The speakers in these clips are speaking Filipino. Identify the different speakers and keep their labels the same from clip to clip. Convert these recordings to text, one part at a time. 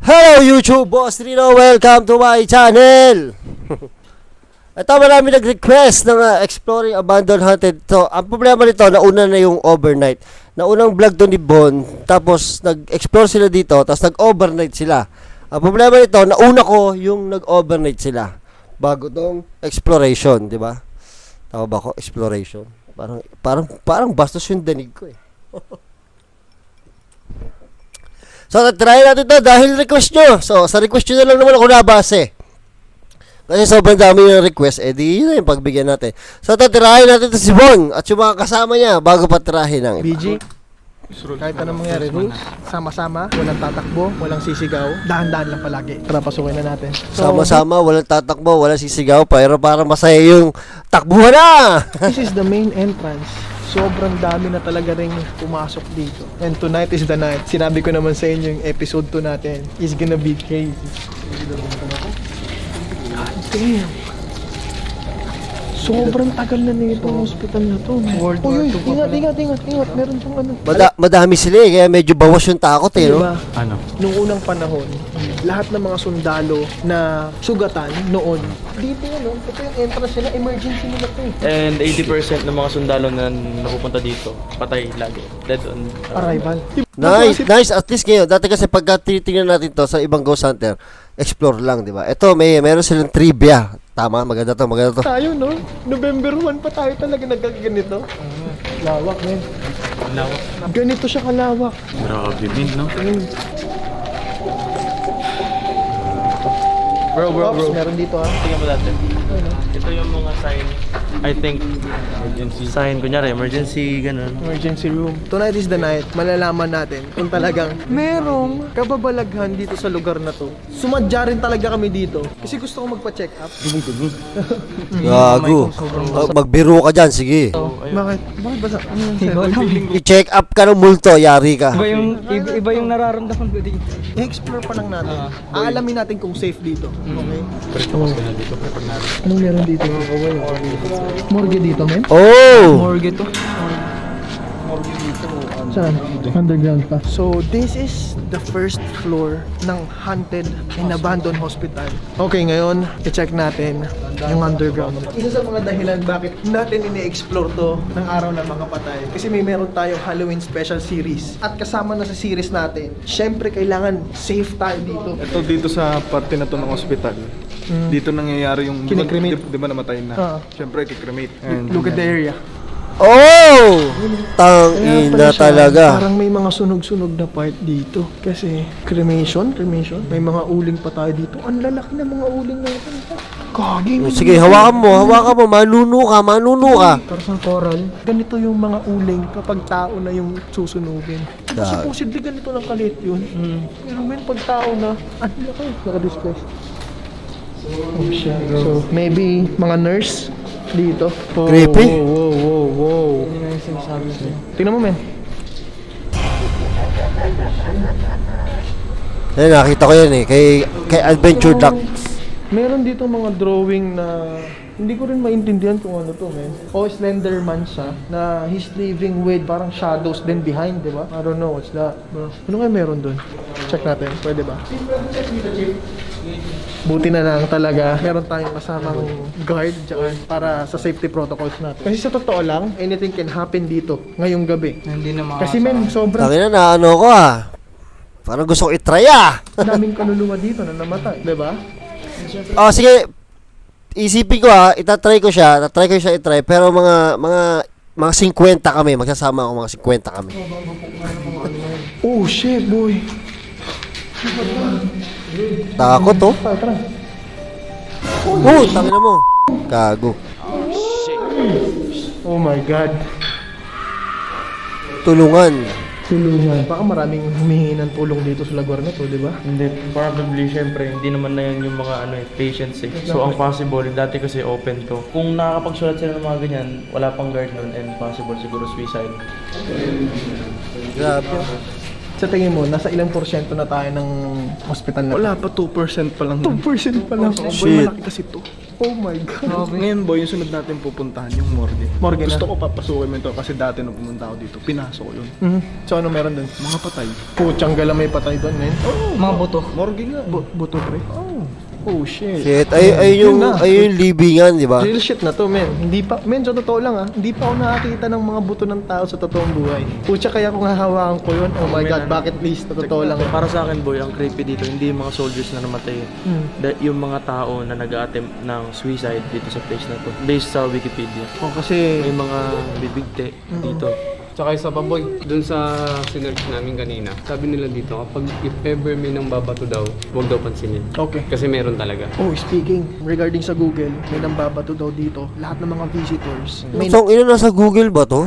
Speaker 1: Hello YouTube, Boss Rino, welcome to my channel. Ito, marami nag-request ng Exploring Abandoned Haunted. So, ang problema nito, nauna na yung overnight. Naunang vlog to ni Bon, tapos nag-explore sila dito, tapos nag-overnight sila. Ang problema nito, nauna ko yung nag-overnight sila bago tong exploration, di ba? Tama ba ko? Exploration. Parang bastos yung danig ko eh. So, try natin ito dahil request nyo. So, sa request nyo na lang naman ako nabase. Kasi sobrang dami yung request, di yun yung pagbigyan natin. So, tirahin natin ito si Bon at yung mga kasama niya bago pa tirahin ng iba.
Speaker 2: BG, kahit anong mangyari, rules, sama-sama, walang tatakbo, walang sisigaw, dahan-dahan lang palagi. Tara, pasukin na natin. So,
Speaker 1: Sama-sama, walang tatakbo, walang sisigaw, pero para masaya yung takbuhan na!
Speaker 2: This is the main entrance. Sobrang dami na talaga rin pumasok dito. And tonight is the night. Sinabi ko naman sa inyo yung episode 2 natin is gonna be crazy. God damn. Sobrang tagal na nito ang hospital na to. Uy, ingat. Meron pang ano.
Speaker 1: Madami sila eh, kaya medyo bawas yung takot eh, no?
Speaker 2: Diba?
Speaker 3: Ano?
Speaker 2: Nung unang panahon, lahat ng mga sundalo na sugatan noon, dito yan, no? Ito yung entrance nila, emergency nila to eh.
Speaker 3: And 80% ng mga sundalo na napupunta dito, patay lagi. Dead on
Speaker 2: Arrival.
Speaker 1: Nice. At least ngayon, dati kasi pagka tinitingnan natin to sa ibang ghost hunter, explore lang, di ba? Ito, meron silang trivia. Tama, maganda to.
Speaker 2: Tayo, no? November 1 pa tayo talaga nagkaganito. Lawak, men.
Speaker 3: Lawak.
Speaker 2: Ganito siya kalawak.
Speaker 3: Grabe din, no? Bro.
Speaker 2: Ops, meron dito ha.
Speaker 3: Tingnan mo natin. Ito yung mga sign. I think, emergency sign. Kunyari, emergency, ganun.
Speaker 2: Emergency room. Tonight is the night. Malalaman natin kung talagang merong kababalaghan dito sa lugar na to. Sumadya rin talaga kami dito. Kasi gusto ko magpa-check up.
Speaker 1: Gago. Magbiro ka dyan, sige.
Speaker 2: Bakit? Bakit basa?
Speaker 1: I-check up ka ng multo, yari ka.
Speaker 4: Iba yung nararamdaman ko dito.
Speaker 2: I-explore pa lang natin. Aalamin natin kung safe dito. Okay? Anong meron dito? Morgue dito, men?
Speaker 1: Oh!
Speaker 4: Morgue to.
Speaker 2: Saan? Underground pa. So, this is the first floor ng haunted and abandoned hospital. Okay, ngayon, i-check natin yung underground. Isa sa mga dahilan bakit natin ini-explore to ng araw ng mga patay. Kasi meron tayong Halloween special series. At kasama na sa series natin, syempre kailangan safe tayo dito.
Speaker 5: Ito dito sa parte na to ng hospital. Dito nangyayari yung
Speaker 2: Kinikremate.
Speaker 5: di ba namatay na. Siyempre kikremate. And
Speaker 2: Look at the area.
Speaker 1: Oh!
Speaker 2: Kaya
Speaker 1: Tangina
Speaker 2: pala siya,
Speaker 1: talaga.
Speaker 2: Parang may mga sunog-sunog na part dito. Kasi cremation. May mga uling pa tayo dito. Ang lalaki ng mga uling na ito. Kagi.
Speaker 1: Sige, hawakan mo. Manuno ka.
Speaker 2: Parang coral. Ganito yung mga uling kapag tao na yung susunugin. Supposedly ganito lang kalit yun. Pero men, pag tao na, ano na kayo? Naka-display. Oh shit. So, maybe mga nurse dito.
Speaker 1: Creepy.
Speaker 2: Wow. Tingnan mo, men.
Speaker 1: Nakita ko yan eh, kay Adventure Duck.
Speaker 2: Meron dito mga drawing na hindi ko rin maintindihan kung ano to, men. Slenderman siya na he's living with parang shadows then behind, di ba? I don't know what's that, bro. Ano kaya meron dun? Check natin, pwede ba? Buti na lang talaga meron tayong kasamang guard dyan para sa safety protocols natin. Kasi sa totoo lang, anything can happen dito ngayong gabi.
Speaker 4: Hindi na makakasama.
Speaker 2: Kasi men, sobrang
Speaker 1: Tangina na ano ko Parang gusto ko i-try
Speaker 2: daming kaluluwa dito na namatay, di ba?
Speaker 1: Oh, sige. Isipin ko itatry ko siya i-try, pero mga 50 kami, magsasama ako mga 50 kami.
Speaker 2: Oh shit, boy.
Speaker 1: Takot to.
Speaker 2: Tara.
Speaker 1: Tangina mo. Gago.
Speaker 2: Oh my god.
Speaker 1: Tulungan.
Speaker 2: Baka maraming humihingi ng tulong dito sa lugar na to, di ba?
Speaker 3: Hindi, probably, syempre, hindi naman na yan yung mga patients eh. So, ang possible, dati kasi open to. Kung nakakapagsulat sila ng mga ganyan, wala pang guard nun and possible siguro suicide.
Speaker 1: Grabe.
Speaker 2: Sa tingin mo, nasa ilang porsyento na tayo ng hospital na?
Speaker 5: Wala pa, 2% pa lang.
Speaker 2: 2% pa lang.
Speaker 5: Boy,
Speaker 1: Shit.
Speaker 5: malaki kasi to.
Speaker 2: Oh my God.
Speaker 5: Ngayon boy, yung sunod natin pupuntahan yung morgue.
Speaker 2: Morgue na?
Speaker 5: Gusto ko papasukin mo ito kasi dati nung pumunta ako dito, pinasok ko yun.
Speaker 2: So ano meron doon?
Speaker 5: Mga patay.
Speaker 2: Putsang gala may patay doon, men.
Speaker 4: Mga buto.
Speaker 5: Morgue nga.
Speaker 2: Buto pre. Oh shit.
Speaker 1: Shit, ay yung libingan, di ba?
Speaker 2: Real shit na to, men. Hindi pa, men, sa totoo lang hindi pa ako nakakita ng mga buto ng tao sa totoong buhay. Putya, kaya kung hahawakan ko yun, oh my God, bucket list, sa totoo lang.
Speaker 3: Para sa akin boy, ang creepy dito, hindi yung mga soldiers na namatay. Yung mga tao na nag-attempt ng suicide dito sa place na to. Based sa Wikipedia.
Speaker 2: Oh, kasi,
Speaker 3: May mga bibigte dito.
Speaker 6: Tsaka isa pa boy, dun sa sinerch namin kanina, sabi nila dito, kapag if ever may nang babato daw, huwag daw pansinin.
Speaker 2: okay.
Speaker 6: Kasi meron talaga.
Speaker 2: Oh, speaking, regarding sa Google, may nambabato daw dito, lahat ng mga visitors. May
Speaker 1: Tang ina, nasa Google ba to?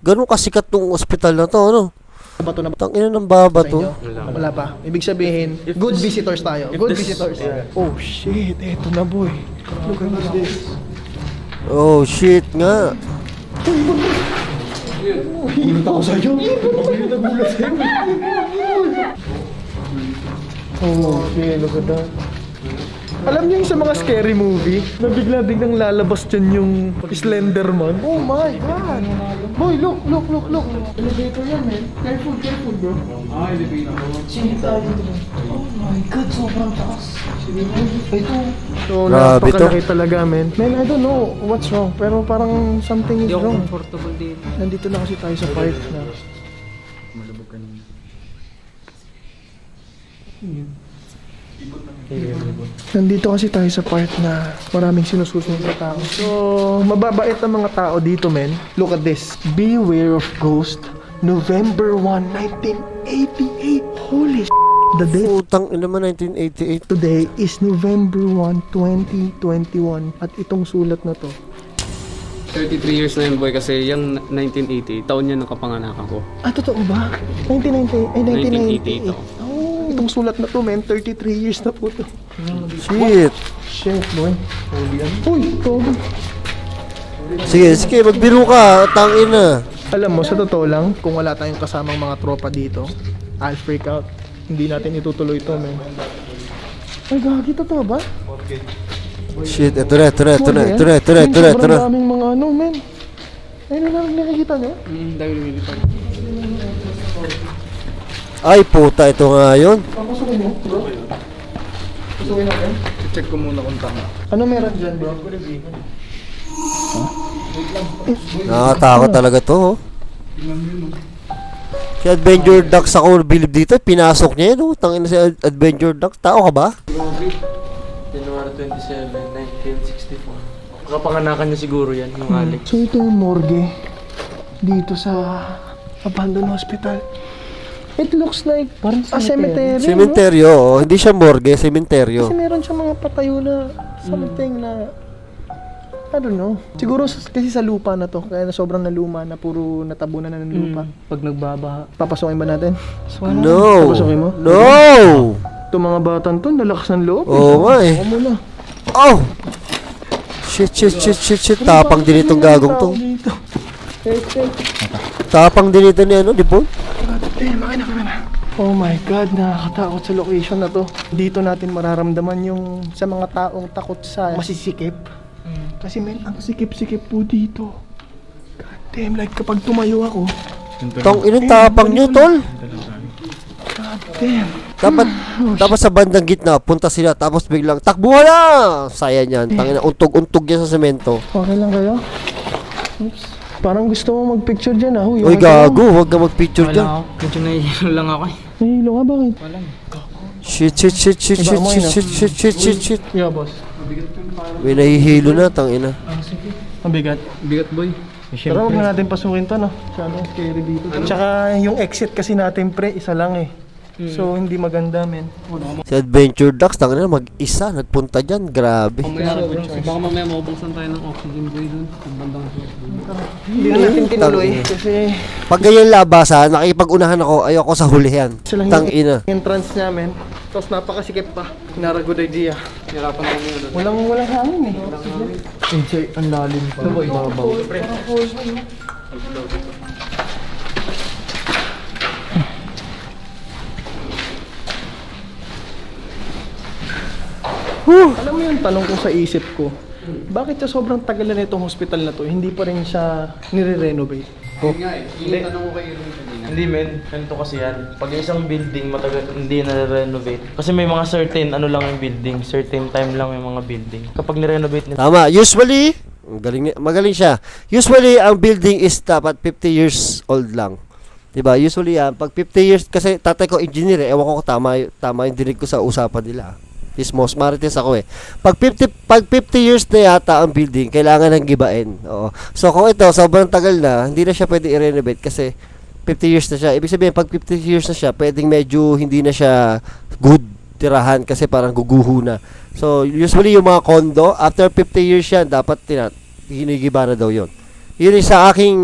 Speaker 1: Ganun kasikat tong ospital na to, ano?
Speaker 2: nabato na ba
Speaker 1: Tang ina ng
Speaker 2: sa
Speaker 1: babato.
Speaker 2: inyo? Wala pa. Ibig sabihin, good visitors tayo. Good visitors. Oh shit, eto na boy. Look at this.
Speaker 1: Oh shit nga.
Speaker 2: Nagulat ako sa'yo. Nagulat sa'yo. Oh, okay, look at that. Alam niyo yung sa mga scary movie, na biglang lalabas dyan yung Slenderman? Oh my God! Boy, look! Elevator yan, man. Careful, bro. Elevator. Oh my God, sobrang taas. Ito. So,
Speaker 1: Grabe to.
Speaker 2: napakalaki talaga, man. Man, I don't know what's wrong, pero parang something is
Speaker 4: Hindi ako
Speaker 2: wrong.
Speaker 4: comfortable dito.
Speaker 2: Nandito na kasi tayo sa park na. Nandito kasi tayo sa part na maraming sinususunod na tao. So, mababait ang mga tao dito, men. Look at this. Beware of Ghost, November 1, 1988. Holy The date
Speaker 1: Putang ina naman 1988.
Speaker 2: today is November 1, 2021. At itong sulat na to.
Speaker 6: 33 years na yun boy kasi yung 1980, taon yan ng kapanganakan ko.
Speaker 2: Ah, totoo ba? 1998.
Speaker 6: 1988 ako.
Speaker 2: Oh, itong sulat na to, men. 33 years na po to.
Speaker 1: Shit.
Speaker 2: Shit, boy. Holy yan. Uy, Toby.
Speaker 1: Sige, magbiro ka. Tang ina.
Speaker 2: Alam mo, sa totoo lang, kung wala tayong kasamang mga tropa dito, I'll freak out. Hindi natin itutuloy ito, men. Ay, gagi, totoo ba?
Speaker 1: Shit, ito na.
Speaker 2: Men, sobrang daming mga ano, men. Ayun na lang nakikita nyo?
Speaker 6: Dahil lumilipad.
Speaker 1: Ay, puta, ito nga yun.
Speaker 2: Papasukin mo, bro. Pasukin natin.
Speaker 5: Check ko muna kung tama.
Speaker 2: Ano meron dyan, bro?
Speaker 1: Nakakatakot talaga to, oh. Si Adventure Ducks ako bilib dito, pinasok niya yun, oh. Tangina si Adventure Ducks. Tao ka ba?
Speaker 3: January 27, 1964. Kapanganakan niya siguro yan, yung Alex.
Speaker 2: So ito yung morgue dito sa abandoned hospital. It looks like parang cemetery.
Speaker 1: Sementeryo, oh. Hindi siya morgue, sementeryo.
Speaker 2: Kasi meron siyang mga patayo na something na I don't know. Siguro kasi sa lupa na to, kaya na sobrang naluma na puro natabunan na ng lupa.
Speaker 4: Pag nagbabaha.
Speaker 2: Papasukin ba natin?
Speaker 1: No!
Speaker 2: Papasukin mo?
Speaker 1: No!
Speaker 2: Itong mga batang to, lalakas ng loob.
Speaker 1: Oo nga eh.
Speaker 2: Ako muna.
Speaker 1: Oh! Shit. Tapang din itong gagong to.
Speaker 2: Dito.
Speaker 1: Tapang din ito ni ano, di po?
Speaker 2: Oh my God, nakakatakot sa location na to. Dito natin mararamdaman yung sa mga taong takot sa masisikip. Kasi men, ang sikip-sikip po dito. God damn, like kapag tumayo ako,
Speaker 1: Tong inang tapang nyo, tol.
Speaker 2: God damn.
Speaker 1: Dapat sa bandang gitna, punta sila, tapos biglang, takbuhan na! Saya niyan. Tangina, untog-untog yan sa semento.
Speaker 2: Okay lang kayo? Oops. Parang gusto mo magpicture dyan ah. Huy,
Speaker 1: Uy,
Speaker 2: okay ka lang?
Speaker 1: gago, huwag ka magpicture
Speaker 4: Wala
Speaker 1: dyan.
Speaker 4: ako. Medyo nahihilo lang ako eh.
Speaker 2: Nahilo ka, bakit?
Speaker 1: Shit.
Speaker 2: Yeah, boss.
Speaker 1: May nahihilo na, tangina.
Speaker 2: Mabigat.
Speaker 6: Bigat boy.
Speaker 2: Pero huwag na natin pasukin to, no? Masyadong scary dito. Tsaka yung exit kasi natin, pre, isa lang eh. So, hindi maganda, men.
Speaker 1: Si Adventure Ducks, tangina, mag-isa, nagpunta dyan, grabe.
Speaker 6: Baka mamaya maubuksan tayo ng oxygen boy dun. Ang bandang
Speaker 2: Hindi na natin tinuloy kasi
Speaker 1: Pag ganyan labasan, nakipag-unahan ako, ayoko sa hulihan.
Speaker 2: sila
Speaker 1: Tangina.
Speaker 2: yung entrance namin. Tapos napakasikip pa. Not a good idea.
Speaker 6: hirapan ako yun.
Speaker 2: Walang hangin eh. Enjoy, ang lalim pa. Mababaw. Alam mo yung tanong ko sa isip ko, bakit sa sobrang tagal na itong hospital na to, hindi pa rin siya nire-renovate?
Speaker 3: Hindi men, ganito kasi yan. Pag isang building matagal hindi na-renovate. Kasi may mga certain ano lang yung building, certain time lang yung mga building. Kapag ni-renovate nila,
Speaker 1: Tama. Usually, magaling siya. Usually, ang building is dapat 50 years old lang. Diba? Usually yan, pag 50 years, kasi tatay ko engineer ewan ko kung tama yung dinig ko sa usapan nila. Tismos, marites ako eh. Pag 50 years na yata ang building, kailangan ng gibain. Oo. So kung ito, sobrang tagal na, hindi na siya pwede i-renovate kasi 50 years na siya. Ibig sabihin, pag 50 years na siya, pwedeng medyo hindi na siya good tirahan kasi parang guguho na. So usually yung mga condo, after 50 years yan, dapat hinigiba na daw yun. Yun yung sa aking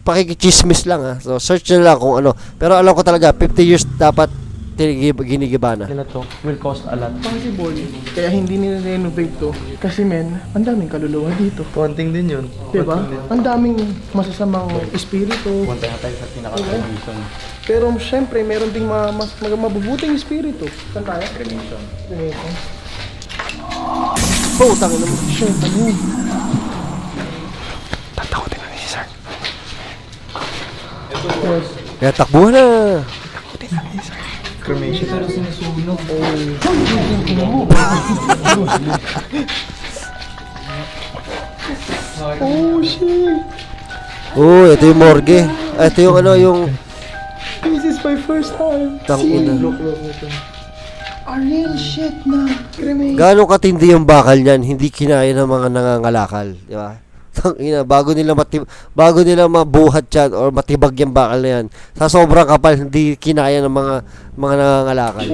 Speaker 1: pakikichismis lang ha. So search na lang kung ano. Pero alam ko talaga, 50 years dapat ginigiba na.
Speaker 3: nila to will cost a lot.
Speaker 2: Possible. Kaya hindi nire-renovate to. Kasi men, ang daming kaluluwa dito.
Speaker 3: Konting din yun.
Speaker 2: Diba? Ang daming masasamang espiritu.
Speaker 3: Punta na tayo sa pinaka-cremation.
Speaker 2: Pero syempre, meron ding mabubuting espiritu. Saan tayo? Cremation.
Speaker 1: Oh, tangin naman.
Speaker 2: Shit, ano yun? Tatakotin na ni Sir.
Speaker 1: Kaya takbuhan na.
Speaker 2: Tatakotin na ni Sir.
Speaker 5: Cremation.
Speaker 4: Pero sinusunog.
Speaker 2: Oh shit!
Speaker 1: Oh, ito yung morgue. Ito yung ano, yung
Speaker 2: This is my first time.
Speaker 1: tangina.
Speaker 2: A real shit na cremation.
Speaker 1: Gaano katindi yung bakal niyan, hindi kinaya ng mga nangangalakal, di ba? Tangina, bago nila mabuhat yan or matibag yung bakal na yan, sa sobrang kapal, hindi kinaya ng mga nangangalakal.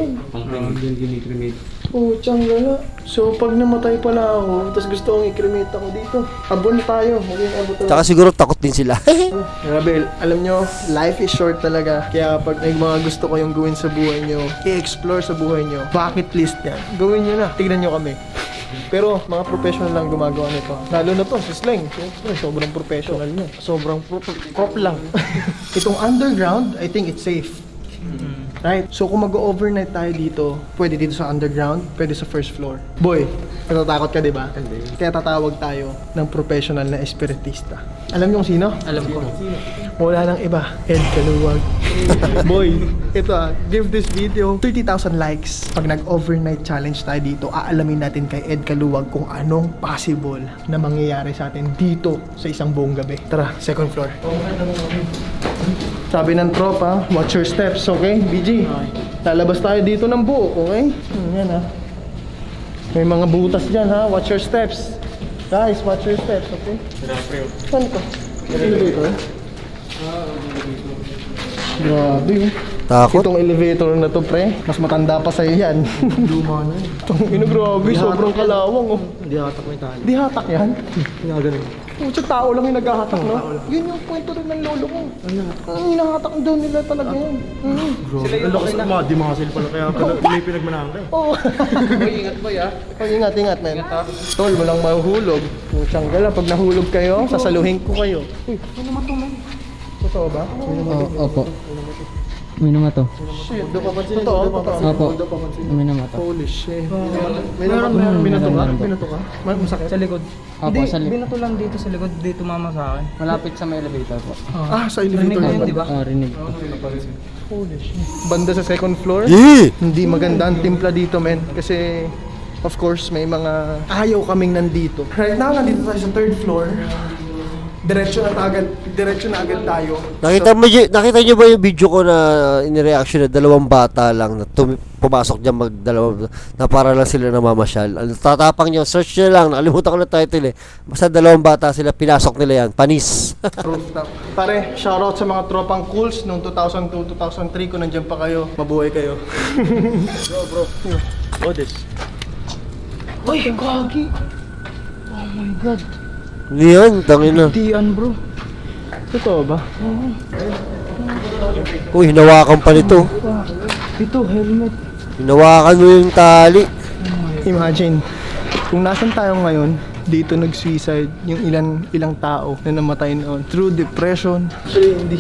Speaker 2: Oh, tiyangga. So, pag namatay pala ako, tapos gusto kong i-cremate ako dito, abon tayo. Maging abon tayo.
Speaker 1: Tsaka siguro takot din sila.
Speaker 2: Grabe, alam nyo, life is short talaga. Kaya pag may mga gusto kayong gawin sa buhay nyo, i-explore sa buhay nyo, bucket list yan. Gawin nyo na. Tignan nyo kami. Pero mga professional lang gumagawa nito. Lalo na to, si Slang. Siyempre, sobrang professional nyo. Sobrang prop lang. Itong underground, I think it's safe. Right? So kung mag-overnight tayo dito, pwede dito sa underground, pwede sa first floor. Boy, natatakot ka, di ba? Kaya tatawag tayo ng professional na espiritista. Alam niyo kung sino?
Speaker 4: Alam ko.
Speaker 2: Wala nang iba. Ed Kaluwag. Boy, ito give this video 30,000 likes. Pag nag-overnight challenge tayo dito, aalamin natin kay Ed Kaluwag kung anong possible na mangyayari sa atin dito sa isang buong gabi. Tara, second floor. Sabi ng tropa, watch your steps, okay? BG, lalabas tayo dito ng buo, okay? Yan ha. May mga butas dyan ha, watch your steps. Guys, watch your steps, okay? Saan ito? Elevator? Grabe oh.
Speaker 1: Takot.
Speaker 2: Itong elevator na to, pre, mas matanda pa sa'yo yan. Luma na yun. Itong grabe, sobrang kalawang oh.
Speaker 3: Hindi hatak may tali.
Speaker 2: Di hatak yan?
Speaker 3: Hindi ganun.
Speaker 2: Pucha, tao lang yung naghahatak, no? Yun yung kwento rin ng lolo ko. Ang hinahatak daw nila talaga yan.
Speaker 3: Sila yung lakas na di mga sila pala kaya may pinagmanahan ka eh.
Speaker 2: Oo.
Speaker 6: Boy, ingat boy ah.
Speaker 2: Oh, ingat, men. Tol, walang mahuhulog. Puchang gala, pag nahulog kayo, sasaluhin ko kayo. Uy, ano naman to, man? Totoo ba?
Speaker 4: Opo. Uminom to.
Speaker 2: Shit, totoo.
Speaker 4: Opo. Uminom to.
Speaker 2: Holy shit. Binato ka? Binato ka? Masakit?
Speaker 4: Sa likod. Opo,
Speaker 6: Hindi,
Speaker 4: sa likod.
Speaker 6: binato lang dito sa likod, dito mama sa akin.
Speaker 4: Malapit sa may elevator po.
Speaker 2: Ah, sa
Speaker 6: Rinig
Speaker 2: elevator
Speaker 6: na yun,
Speaker 2: naman.
Speaker 6: di ba?
Speaker 4: Rinig.
Speaker 2: Holy shit. Banda sa second floor?
Speaker 1: Yee!
Speaker 2: Hindi maganda ang timpla dito, men. Kasi, of course, may mga ayaw kaming nandito. Right now, nandito tayo sa third floor. Diretso na agad tayo.
Speaker 1: Nakita niyo ba yung video ko na inireaction na dalawang bata lang na pumasok diyan na para lang sila namamasyal. Ang tatapang niyo, search niyo lang, nakalimutan ko na title eh. Basta dalawang bata sila, pinasok nila yan, panis.
Speaker 2: Rooftop. Pare, shoutout sa mga tropang cools noong 2002, 2003 kung nandiyan pa kayo. Mabuhay kayo.
Speaker 3: Oh, this.
Speaker 2: Ay, kagi. Oh my God.
Speaker 1: Hindi yan, tangin na.
Speaker 2: Diyan, bro. Totoo ba?
Speaker 1: Uy, hinawakan pa nito.
Speaker 2: Ito, helmet.
Speaker 1: Hinawakan mo yung tali.
Speaker 2: Imagine, kung nasan tayo ngayon, dito nag-suicide yung ilang tao na namatay noon through depression.
Speaker 3: Actually, hindi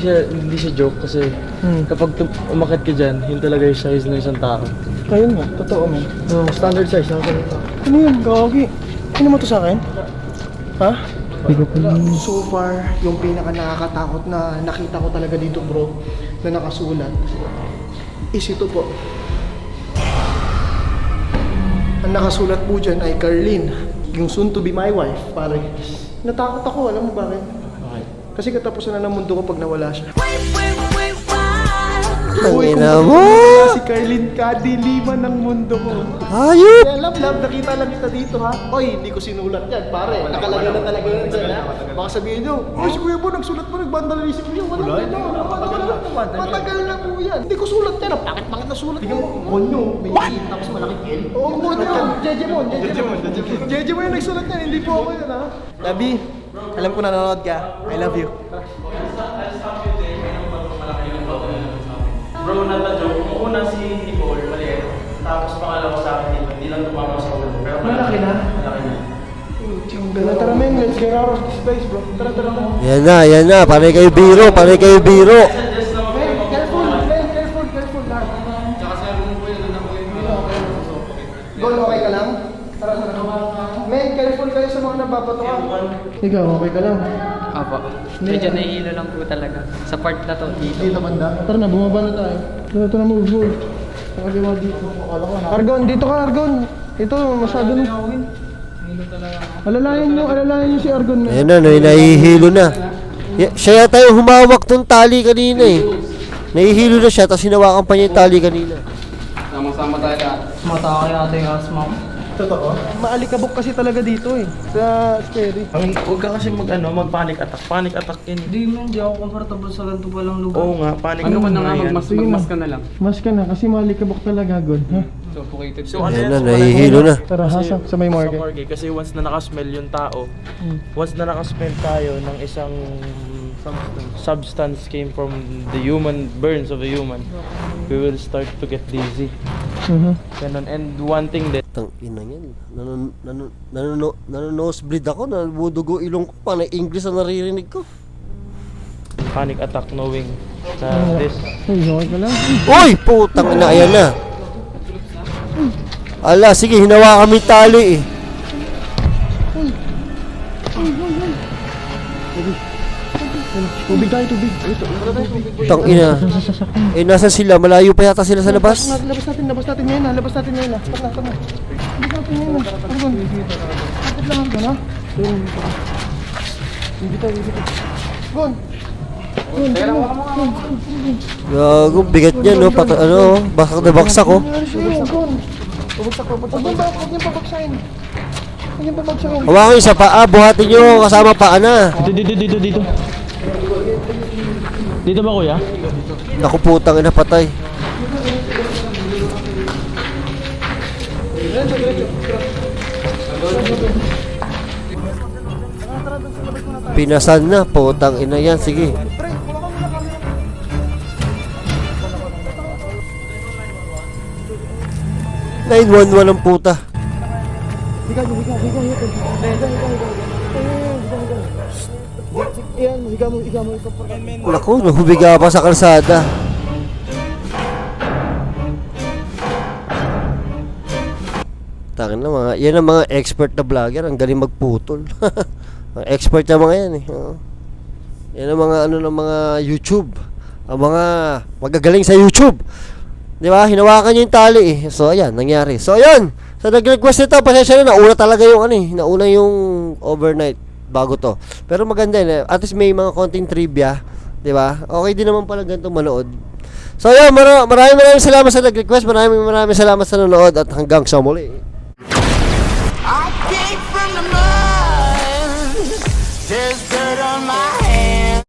Speaker 3: siya joke kasi kapag umakit ka dyan, yun talaga yung size ng isang tao.
Speaker 2: Ayun nga, totoo man. Standard size na ito. Ano yun, gagi? Ano mo to sa akin? Ha?
Speaker 4: Hindi ko po.
Speaker 2: So far, yung pinaka nakakatakot na nakita ko talaga dito bro, na nakasulat, is ito po. Ang nakasulat po dyan ay Carlene, yung soon to be my wife, pare. Natakot ako, alam mo bakit? Kasi katapusan na ng mundo ko pag nawala siya.
Speaker 1: Ang
Speaker 2: Uy,
Speaker 1: ina
Speaker 2: kung
Speaker 1: mo!
Speaker 2: si Carlene, kadiliman ng mundo ko.
Speaker 1: Hayop!
Speaker 2: Kaya love, nakita lang kita dito ha. Oy, hindi ko sinulat yan, pare. Nakalagay na talaga yan dyan ha. Baka sabihin nyo, uy, si Kuya Bo, nagsulat mo, nag-vandalism yun. Wala yan. Matagal na po yan. Hindi ko sulat yan. Bakit na sulat mo? Monyo, may iin, tapos malaking L. Oo, Monyo. Jejemon. Jejemon yung nagsulat yan, hindi po ako yan ha. Labi, alam ko nanonood ka. I love you.
Speaker 3: Bro, joke. Kung una si Nicole, maliit. Tapos pangalawa sa akin dito, hindi lang tumama sa ulo. Pero
Speaker 2: Malaki na?
Speaker 3: Malaki na.
Speaker 2: Tara men, let's get out of this place bro. Tara mo.
Speaker 1: Yan na. Panay kayo biro.
Speaker 3: Suggest naman
Speaker 2: Men, careful lang.
Speaker 6: Tsaka sabi mo po yun, doon ako yung
Speaker 2: Gol, okay ka lang? Tara. Men, careful kayo sa mga nababatuan. Ikaw, okay ka lang?
Speaker 4: Apo. Medyo nahihilo lang po talaga. Sa part na to dito.
Speaker 2: Dito banda. Tara na, bumaba na tayo. Tara, move. Nakagawa dito. Argon, dito ka Argon. Ito, masyado na. Alalayan nyo si Argon.
Speaker 1: Ayan na, nahihilo na. Siya yata yung humawak tong tali kanina eh. Nahihilo na siya, tapos hinawakan pa niya yung tali kanina.
Speaker 6: Sama-sama tayo lahat.
Speaker 4: Matake ata yung asma ko.
Speaker 2: Totoo. Maalikabok kasi talaga dito eh. Sa scary.
Speaker 3: Huwag ka kasi mag-panic attack. Panic attack yan.
Speaker 4: Hindi man, hindi ako comfortable sa ganito palang lugar.
Speaker 3: Oo nga, panic
Speaker 6: Ano ka na nga,
Speaker 3: yan.
Speaker 6: magmas ka na lang.
Speaker 2: Mas ka na kasi maalikabok talaga God. Ha?
Speaker 6: Suffocated.
Speaker 3: So, ano
Speaker 1: Ayan
Speaker 3: yan?
Speaker 1: na,
Speaker 3: So,
Speaker 1: nahihilo na.
Speaker 2: Tara, hasa sa may
Speaker 3: Sa
Speaker 2: market.
Speaker 3: market. Kasi once na nakasmell yung tao, once na nakasmell tayo ng isang substance came from the human, burns of the human, we will start to get dizzy. Ganun. And one thing that
Speaker 1: Tang ina yan. Nanonosebleed ako, nabudugo ilong ko. Paano English ang naririnig ko?
Speaker 3: panic attack knowing na this.
Speaker 2: Hey, okay ka lang?
Speaker 1: Uy! Putang ina, ayan na. Ala, sige, hinawa kami tali eh.
Speaker 2: Tubig tayo, tubig.
Speaker 1: Tang ina. Eh, nasa sila? Malayo pa yata sila sa labas.
Speaker 2: Labas natin ngayon ha. Labas natin ngayon ha. Labas natin ngayon ha. Argon. Bakit lang Argon ha? Hindi tayo. Gon.
Speaker 1: Gago, bigat niya no. Baksak na baksak oh.
Speaker 2: Gon. Pabagsak. Huwag niyong pabagsakin. Huwag niyong pabagsakin.
Speaker 1: Hawakan yung sa paa, buhatin nyo kasama paa na.
Speaker 3: Dito. Dito ba kuya?
Speaker 1: Naku putang ina, patay. Pinasan na, putang ina yan, sige. Nine 911 ang puta. Naku, nahubiga pa sa kalsada. Tangin na mga, yan ang mga expert na vlogger, ang galing magputol. Mga expert na mga yan eh. Oo. Yan ang mga ano ng mga YouTube. Ang mga magagaling sa YouTube. Di ba? Hinawakan niya yung tali eh. So ayan, nangyari. So ayan, sa nag-request nito, pasensya na, nauna talaga yung ano eh. Nauna yung overnight bago to. Pero maganda yun eh. At least may mga konting trivia. Di ba? Okay din naman pala ganito manood. So ayan, maraming salamat sa nag-request. Maraming salamat sa nanonood at hanggang sa muli.